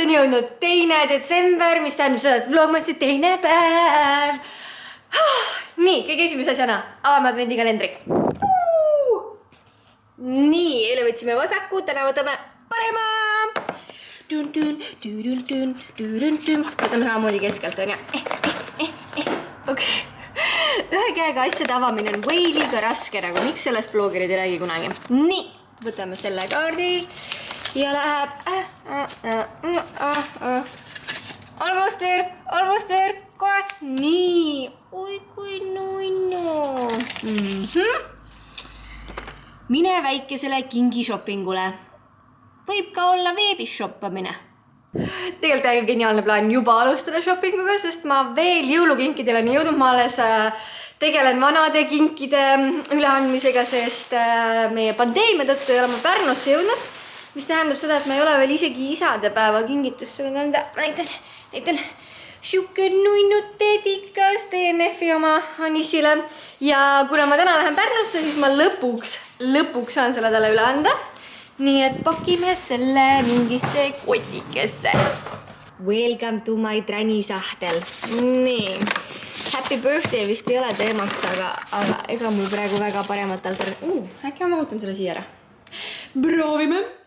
Jõudnud 2. detsember, mis tähendab seda, et vlogmassi 2. päev. Nii, kõige esimese asjana avame advendikalendri. Nii, eile võtsime vasaku, täna võtame parema. Võtame samamoodi keskelt, on ju. Okay. Ühe käega asjade avamine on või liiga raske, nagu miks sellest vlogerid ei räägi kunagi. Nii, võtame selle kaardi. Ja läheb almost there, kohe. Nii, oi kui nunnu. Mine väikesele kingishoppingule. Võib ka olla veebis shoppamine. Tegelikult täiega geniaalne plaan juba alustada shoppinguga, sest ma veel jõulukinkidele nii jõudnud. Ma alles tegelen vanade kinkide üleandmisega, sest meie pandeemia tõttu ei ole ma Pärnusse jõudnud. Mis tähendab seda, et ma ei ole veel isegi isadepäeva kingitus sulle kanda. Näitan siuke nunnud tedikas DNF-i oma Anissile. Ja kuna ma täna lähen Pärnusse, siis ma lõpuks saan selle talle üle anda. Nii et pakime selle mingisse kotikesse. Welcome to my tranny sahtel. Nii. Happy birthday vist ei ole teemaks, aga ega mul praegu väga paremat äkki ma mahutan selle siia ära. Proovime.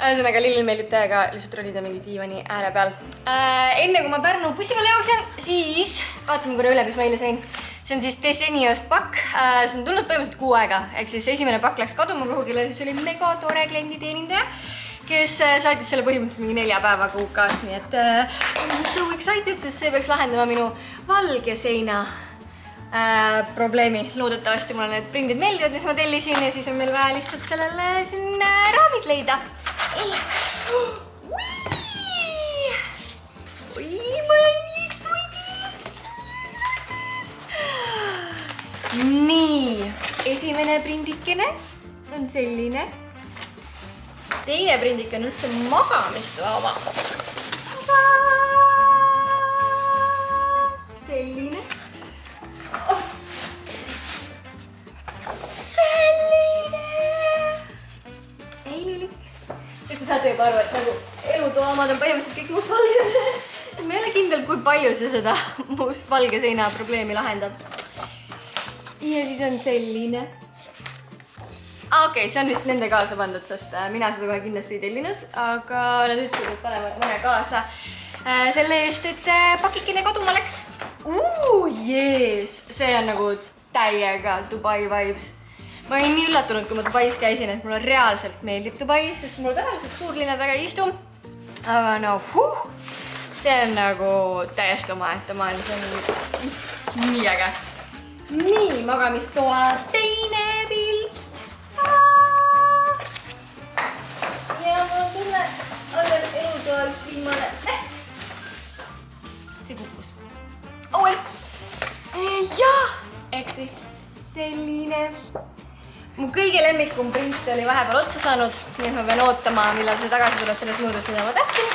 Ühesõnaga, Lillil meeldib täiega lihtsalt ronida mingi diivani ääre peal. Enne kui ma Pärnu bussiga jooksen, siis vaatame korra üle, mis ma eile sain. See on siis Deseniost pakk. See on tulnud põhimõtteliselt 6 aega. Ehk siis esimene pakk läks kaduma kuhugile, siis oli mega tore klienditeenindaja, kes saatis selle põhimõtteliselt mingi 4 päevaga UK-st. Nii et I'm so excited, sest see peaks lahendama minu valge seina probleemi. Loodetavasti mulle need prindid meeldivad, mis ma tellisin, ja siis on meil vaja lihtsalt sellele siin raamid leida. Oi, ma olen nii excited. Nii, esimene prindikene on selline. Teine prindik on üldse magamistoa oma. Selline. Saate juba aru, et nagu elutoa omad on põhimõtteliselt kõik mustvalge. Ma ei ole kindel, kui palju see seda mustvalge seina probleemi lahendab. Ja siis on selline. Okei, see on vist nende kaasa pandud, sest mina seda kohe kindlasti ei tellinud. Aga nad ütlesid, et panevad mõne kaasa selle eest, et pakikene kaduma läks. Jees! See on nagu täiega Dubai vibes. Ma olin nii üllatunud, kui ma Dubais käisin, et mulle reaalselt meeldib Dubai, sest mulle tavaliselt suurlinnad väga ei istu. Aga no, see on nagu täiesti omaette maailm, see on nii äge. Nii, magamistoa teine pilt. Ja mul on tunne, alles elutoa üks viimane. See kukkus. Jaa, ehk siis selline. Mu kõige lemmikum print oli vahepeal otsa saanud, nii et ma pean ootama, millal see tagasi tuleb selles mõõdus, mida ma tahtsin.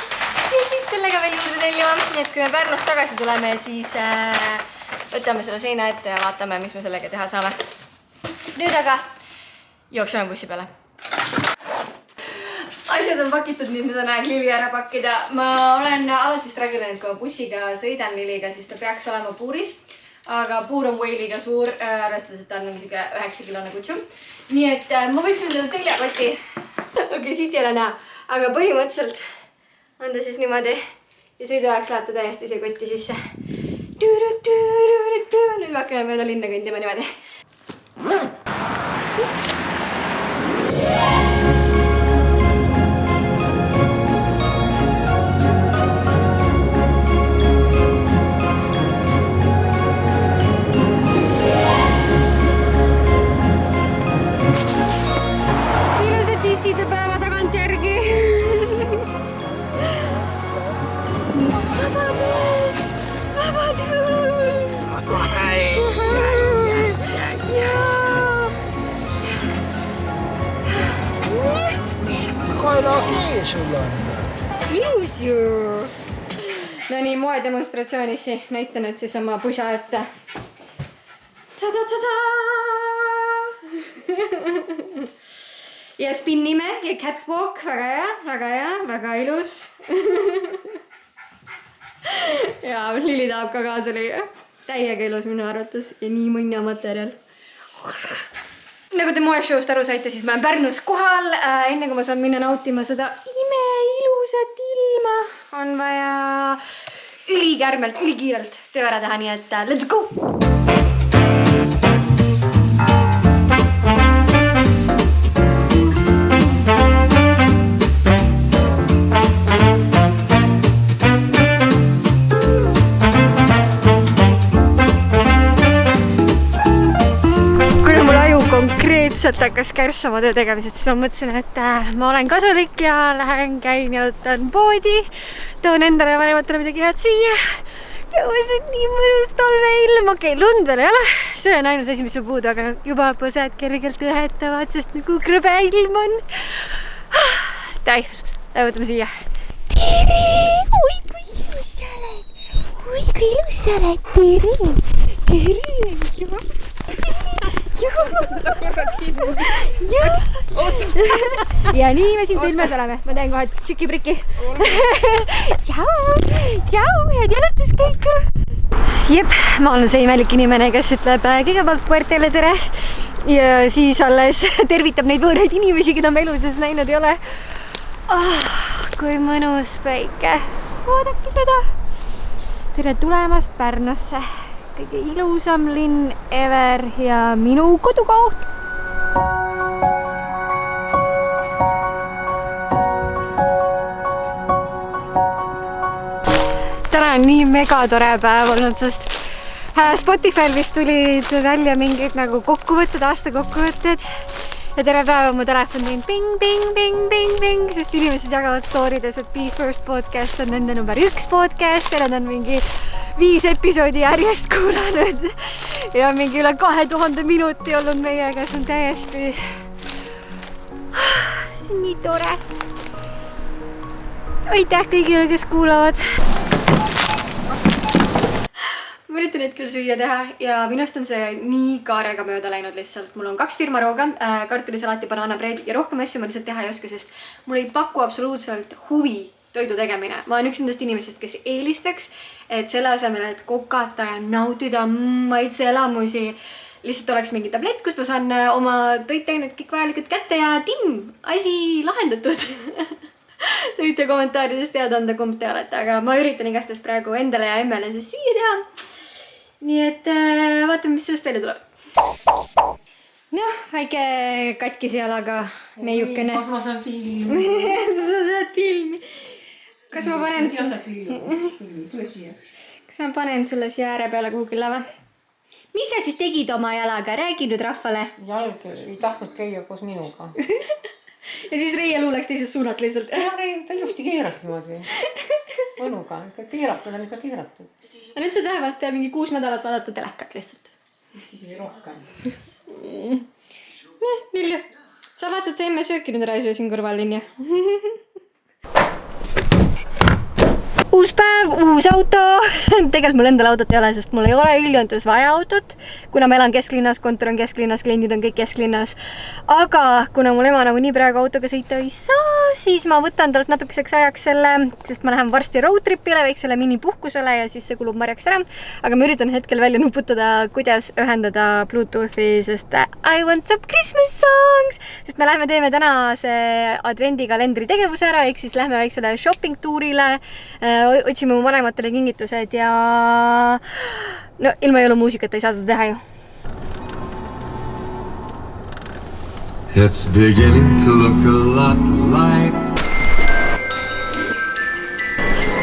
Ja siis sellega veel juurde tellima. Nii et kui me Pärnust tagasi tuleme, siis võtame selle seina ette ja vaatame, mis me sellega teha saame. Nüüd aga jookseme bussi peale. Asjad on pakitud, nii et ma saan aeg Lilli ära pakkida. Ma olen alati stragilenud, kui ma bussiga sõidan Lilliga, siis ta peaks olema puuris. Aga puur on way liiga suur, arvestades, et ta on mingi 9-kilone kutsu. Nii et ma võtsin selle seljakoti. Okei, siit ei ole näha. Aga põhimõtteliselt on ta siis niimoodi. Ja sõiduajaks läheb ta täiesti see kotti sisse. Nüüd me hakkame mööda linna kõndima niimoodi. jumala okei sul on. Ilus ju. No nii, moedemonstratsioonis näitan nüüd siis oma pusa ette. Ta-ta-ta-ta! Ja spinnime ja catwalk, väga ilus. Ja Lili tahab ka kaasa lüüa. Täiega ilus minu arvates ja nii mõnna materjal. Nagu te moeshowst aru saite, siis ma olen Pärnus kohal. Enne kui ma saan minna nautima seda imeilusat ilma, on vaja ülikärmelt, ülikiirelt töö ära teha, nii et let's go! Konkreetselt hakkas kärssama töö tegemisest, siis ma mõtlesin, et ma olen kasulik ja lähen käin ja võtan poodi, toon endale ja vanematele midagi head süüa ja mõtlesin, et nii mõnus talveilm. Okei, lund veel ei ole, see on ainus asi, mis on puudu, aga juba põsed kergelt õhetavad, sest nagu krõbe ilm on. Tai, võtame süüa. Tere! Oi, kui ilus sa oled! Oi, kui ilus sa oled! Tere! Tere! Ja nii me siin sõlmes oleme. Ma teen kohe tšiki-priki. Tšau! Tšau! Head jalutuskäiku! Jep, ma olen see imelik inimene, kes ütleb kõigepealt puertele tere ja siis alles tervitab neid võõraid inimesi, keda ma eluses näinud ei ole. Kui mõnus päike. Vaadake seda! Tere tulemast Pärnusse! Kõige ilusam linn ever ja minu kodukoht. Täna on nii mega tore päev olnud, sest Spotify'l vist tulid välja mingid nagu kokkuvõtted, aasta kokkuvõtted. Ja tere päeva mu telefon teen ping, ping, ping, ping, ping, sest inimesed jagavad storydes, et Be First podcast on nende number 1 podcast ja nad on mingi 5 episoodi järjest kuulanud ja mingi üle 2000 minuti olnud meiega, see on täiesti... See on nii tore. Aitäh kõigile, kes kuulavad. Ma üritan hetkel süüa teha ja minust on see nii kaarega mööda läinud lihtsalt. Mul on 2 firmarooga, kartulisalaati, banaanapreed ja rohkem asju ma lihtsalt teha ei oska, sest mul ei paku absoluutselt huvi toidu tegemine. Ma olen üks nendest inimesest, kes eelistaks, et selle asemel, et kokata ja nautida maitseelamusi, lihtsalt oleks mingi tablett, kus ma saan oma toitained kõik vajalikud kätte ja timm, asi lahendatud. Te võite kommentaarides teada anda, kumb te olete, aga ma üritan igastest praegu endale ja emmele siis süüa teha. Nii et vaatame, mis sellest välja tuleb. Noh, väike katkise jalaga neiukene. Kas ma saan filmi? Sa saad filmi. Kas ma panen sulle siia ääre peale kuhugile või? Mis sa siis tegid oma jalaga? Räägi nüüd rahvale. Jalg ei tahtnud käia koos minuga. Ja siis reielu läks teises suunas lihtsalt. Ja ta ilusti keeras niimoodi. Mõnuga. Keeratud on ikka keeratud. Ja nüüd sa tähevalt mingi 6 nädalat vaadata telekat lihtsalt. Vist isegi rohkem. Nilju. Sa vaatad see emme sööki nüüd ära ei söö siin kõrval, linja. Uus päev, uus auto. Tegelikult mul endal autot ei ole, sest mul ei ole üldjoontes vaja autot, kuna ma elan kesklinnas, kontor on kesklinnas, kliendid on kõik kesklinnas. Aga kuna mul ema nagu nii praegu autoga sõita ei saa, siis ma võtan talt natukeseks ajaks selle, sest ma lähen varsti roadtripile, väiksele minipuhkusele ja siis see kulub marjaks ära. Aga ma üritan hetkel välja nuputada, kuidas ühendada Bluetoothi, sest I want some Christmas songs, sest me lähme teeme täna see advendikalendri tegevuse ära, ehk siis lähme väiksele shopping tuurile, otsime mu vanematele kingitused ja no ilma jõulumuusikat ei saa seda teha ju. It's beginning to look a lot like.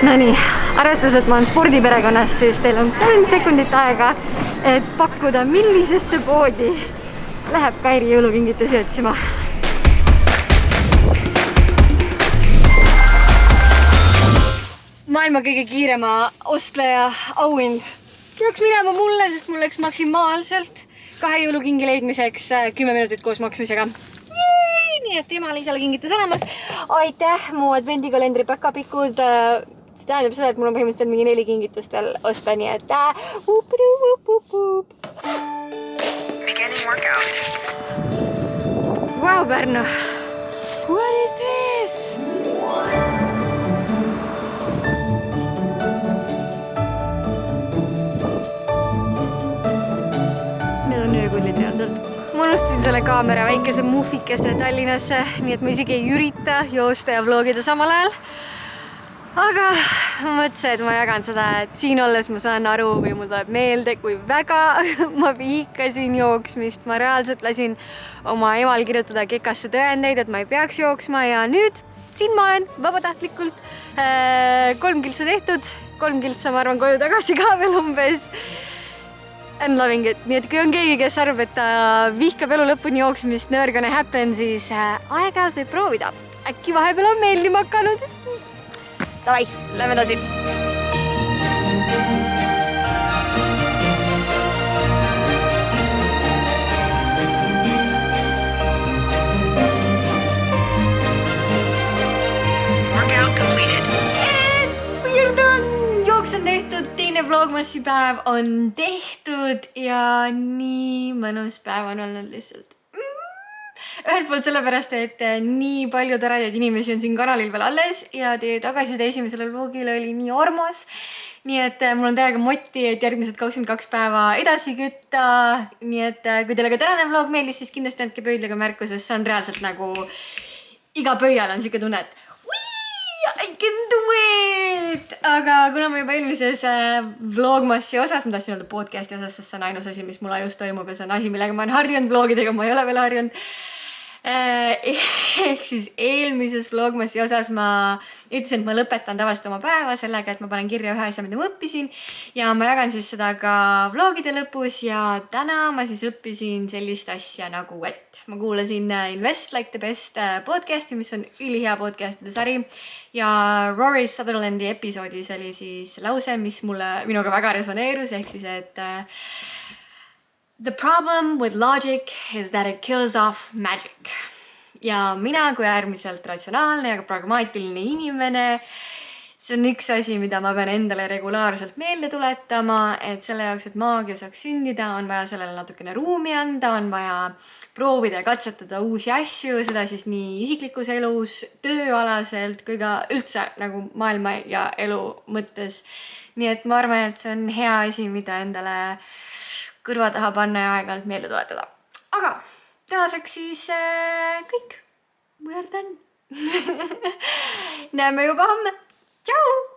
No nii, arvestades, et ma olen spordiperekonnas, siis teil on 3 sekundit aega, et pakkuda, millisesse poodi läheb Kairi jõulukingitusi otsima. Maailma kõige kiirema ostleja auhind peaks minema mulle, sest mul läks maksimaalselt 2 jõulukingi leidmiseks 10 minutit koos maksmisega. Jee! nii et temale isale kingitus olemas. Aitäh, mu advendikalendri päkapikud. See tähendab seda, et mul on põhimõtteliselt mingi 4 kingitust veel osta, nii et Beginning workout. Wow, Pärnu. What is this? Need on öökullid reaalselt. Ma unustasin selle kaamera väikese mufikese Tallinnasse, nii et ma isegi ei ürita joosta ja vlogida samal ajal. Aga ma mõtlesin, et ma jagan seda, et siin olles ma saan aru või mul tuleb meelde, kui väga ma vihkasin jooksmist. Ma reaalselt lasin oma emal kirjutada kekasse tõendeid, et ma ei peaks jooksma ja nüüd siin ma olen vabatahtlikult 3 kiltsa tehtud. 3 kiltsa ma arvan koju tagasi ka veel umbes. I'm loving it. Nii et kui on keegi, kes arvab, et ta vihkab elu lõpuni jooksmist, never gonna happen, siis aeg-ajalt võib proovida. Äkki vahepeal on meeldima hakanud. Davai, lähme edasi. Workout completed. We're done! Jooks on tehtud, teine vlogmassi päev on tehtud ja nii mõnus päev on olnud lihtsalt. Ühelt poolt sellepärast, et nii palju toredaid inimesi on siin kanalil veel alles ja teie tagasiside esimesele vlogile oli nii armas. Nii et mul on täiega motti, et järgmised 22 päeva edasi kütta. Nii et kui teile ka tänane vlog meeldis, siis kindlasti andke pöidlaga märku, sest see on reaalselt nagu iga pöial on siuke tunne, et I can do it! Aga kuna ma juba eelmises vlogmassi osas, ma tahtsin öelda podcasti osas, sest see on ainus asi, mis mul ajus toimub ja see on asi, millega ma olen harjunud vlogidega, ma ei ole veel harjunud. Ehk siis eelmises vlogmassi osas ma ütlesin, et ma lõpetan tavaliselt oma päeva sellega, et ma panen kirja ühe asja, mida ma õppisin ja ma jagan siis seda ka vlogide lõpus ja täna ma siis õppisin sellist asja nagu, et ma kuulasin Invest Like the Best podcasti, mis on ülihea podcastide sari ja Rory Sutherlandi episoodis oli siis lause, mis minuga väga resoneerus, ehk siis, et the problem with logic is that it kills off magic. Ja mina kui äärmiselt ratsionaalne ja pragmaatiline inimene, see on üks asi, mida ma pean endale regulaarselt meelde tuletama, et selle jaoks, et maagia saaks sündida, on vaja sellele natukene ruumi anda, on vaja proovida ja katsetada uusi asju, seda siis nii isiklikus elus, tööalaselt kui ka üldse nagu maailma ja elu mõttes. Nii et ma arvan, et see on hea asi, mida endale kõrva taha panna ja aeg-ajalt meelde tuletada. Aga tänaseks siis kõik. We are done. Näeme juba homme. Tšau!